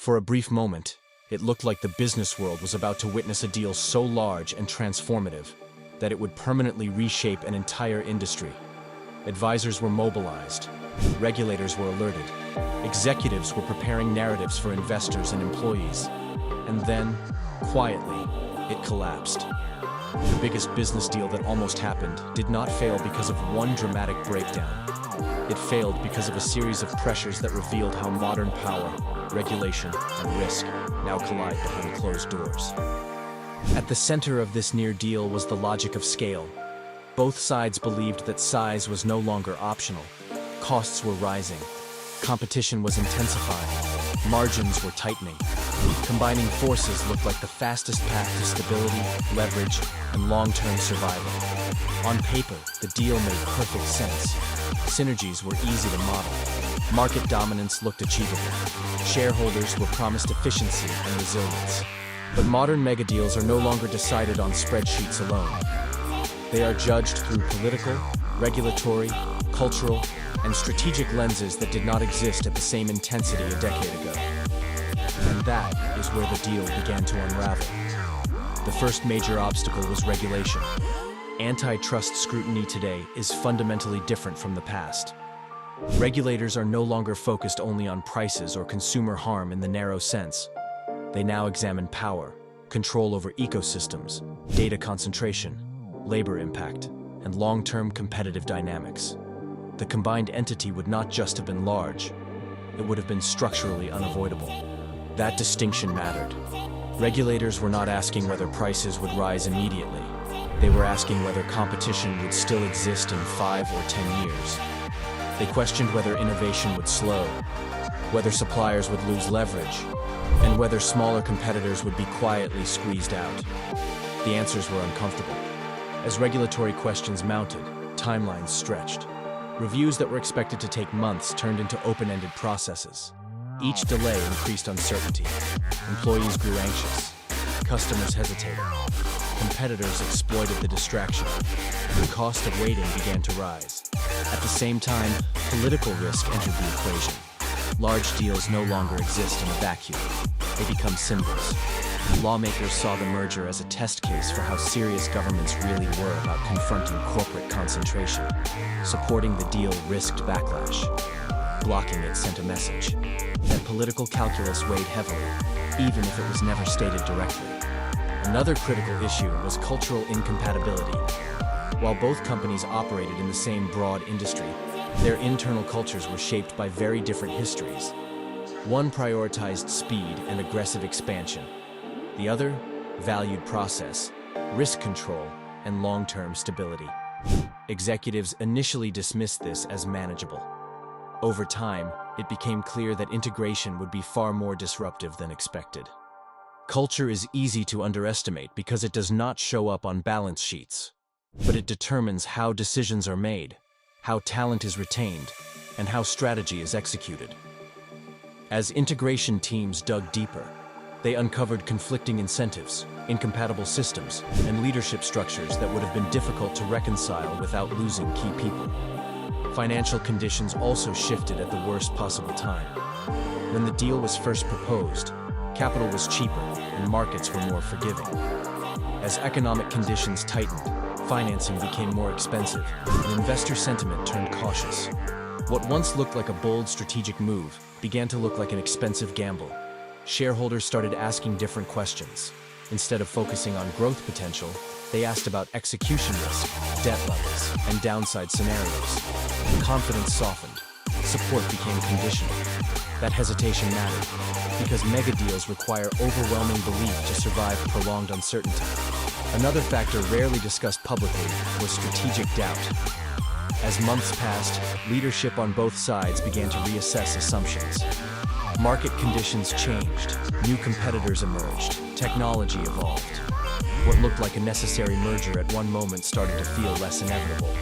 For a brief moment, it looked like the business world was about to witness a deal so large and transformative that it would permanently reshape an entire industry. Advisors were mobilized, regulators were alerted, executives were preparing narratives for investors and employees. And then, quietly, it collapsed. The biggest business deal that almost happened did not fail because of one dramatic breakdown. It failed because of a series of pressures that revealed how modern power, regulation, and risk now collide behind closed doors. At the center of this near deal was the logic of scale. Both sides believed that size was no longer optional. Costs were rising. Competition was intensifying. Margins were tightening. Combining forces looked like the fastest path to stability, leverage, and long-term survival. On paper, the deal made perfect sense. Synergies were easy to model. Market dominance looked achievable. Shareholders were promised efficiency and resilience. But modern megadeals are no longer decided on spreadsheets alone. They are judged through political, regulatory, cultural, and strategic lenses that did not exist at the same intensity a decade ago. And that is where the deal began to unravel. The first major obstacle was regulation. Antitrust scrutiny today is fundamentally different from the past. Regulators are no longer focused only on prices or consumer harm in the narrow sense. They now examine power, control over ecosystems, data concentration, labor impact, and long-term competitive dynamics. The combined entity would not just have been large, it would have been structurally unavoidable. That distinction mattered. Regulators were not asking whether prices would rise immediately. They were asking whether competition would still exist in 5 or 10 years. They questioned whether innovation would slow, whether suppliers would lose leverage, and whether smaller competitors would be quietly squeezed out. The answers were uncomfortable. As regulatory questions mounted, timelines stretched. Reviews that were expected to take months turned into open-ended processes. Each delay increased uncertainty. Employees grew anxious. Customers hesitated. Competitors exploited the distraction. The cost of waiting began to rise. At the same time, political risk entered the equation. Large deals no longer exist in a vacuum. They become symbols. Lawmakers saw the merger as a test case for how serious governments really were about confronting corporate concentration. Supporting the deal risked backlash. Blocking it sent a message. That political calculus weighed heavily, even if it was never stated directly. Another critical issue was cultural incompatibility. While both companies operated in the same broad industry, their internal cultures were shaped by very different histories. One prioritized speed and aggressive expansion. The other valued process, risk control, and long-term stability. Executives initially dismissed this as manageable. Over time, it became clear that integration would be far more disruptive than expected. Culture is easy to underestimate because it does not show up on balance sheets. But it determines how decisions are made, how talent is retained, and how strategy is executed. As integration teams dug deeper, they uncovered conflicting incentives, incompatible systems, and leadership structures that would have been difficult to reconcile without losing key people. Financial conditions also shifted at the worst possible time. When the deal was first proposed, capital was cheaper and markets were more forgiving. As economic conditions tightened, financing became more expensive, and investor sentiment turned cautious. What once looked like a bold strategic move began to look like an expensive gamble. Shareholders started asking different questions. Instead of focusing on growth potential, they asked about execution risk, debt levels, and downside scenarios. Confidence softened. Support became conditional. That hesitation mattered, because mega deals require overwhelming belief to survive prolonged uncertainty. Another factor rarely discussed publicly was strategic doubt. As months passed, leadership on both sides began to reassess assumptions. Market conditions changed, new competitors emerged, technology evolved. What looked like a necessary merger at one moment started to feel less inevitable.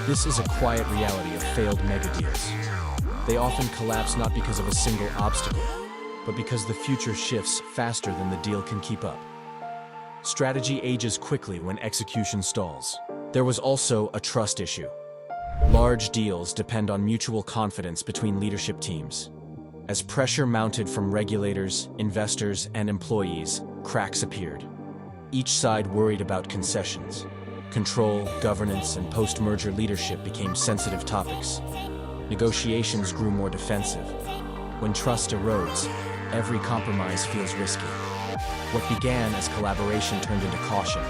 This is a quiet reality of failed megadeals. They often collapse not because of a single obstacle, but because the future shifts faster than the deal can keep up. Strategy ages quickly when execution stalls. There was also a trust issue. Large deals depend on mutual confidence between leadership teams. As pressure mounted from regulators, investors, and employees, cracks appeared. Each side worried about concessions. Control, governance, and post-merger leadership became sensitive topics. Negotiations grew more defensive. When trust erodes, every compromise feels risky. What began as collaboration turned into caution.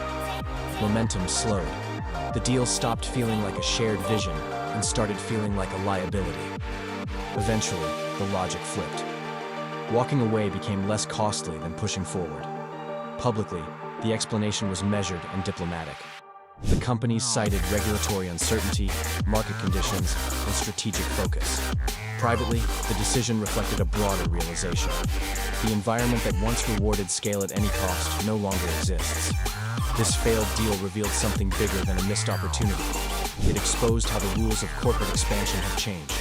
Momentum slowed. The deal stopped feeling like a shared vision and started feeling like a liability. Eventually, the logic flipped. Walking away became less costly than pushing forward. Publicly, the explanation was measured and diplomatic. The companies cited regulatory uncertainty, market conditions, and strategic focus. Privately, the decision reflected a broader realization. The environment that once rewarded scale at any cost no longer exists. This failed deal revealed something bigger than a missed opportunity. It exposed how the rules of corporate expansion have changed.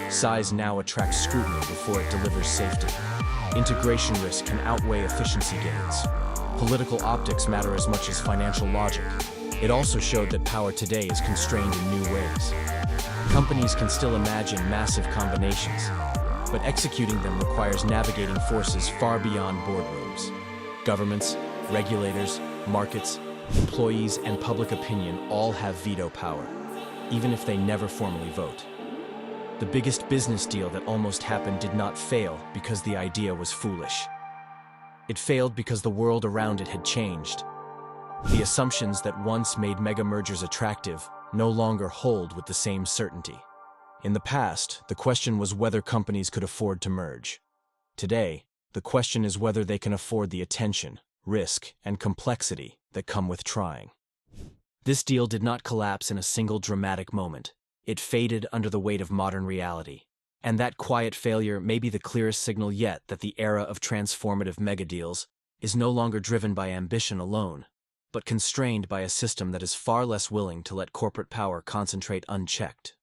Size now attracts scrutiny before it delivers safety. Integration risk can outweigh efficiency gains. Political optics matter as much as financial logic. It also showed that power today is constrained in new ways. Companies can still imagine massive combinations, but executing them requires navigating forces far beyond boardrooms. Governments, regulators, markets, employees, and public opinion all have veto power, even if they never formally vote. The biggest business deal that almost happened did not fail because the idea was foolish. It failed because the world around it had changed. The assumptions that once made mega mergers attractive no longer hold with the same certainty. In the past, the question was whether companies could afford to merge. Today, the question is whether they can afford the attention, risk, and complexity that come with trying. This deal did not collapse in a single dramatic moment. It faded under the weight of modern reality. And that quiet failure may be the clearest signal yet that the era of transformative megadeals is no longer driven by ambition alone, but constrained by a system that is far less willing to let corporate power concentrate unchecked.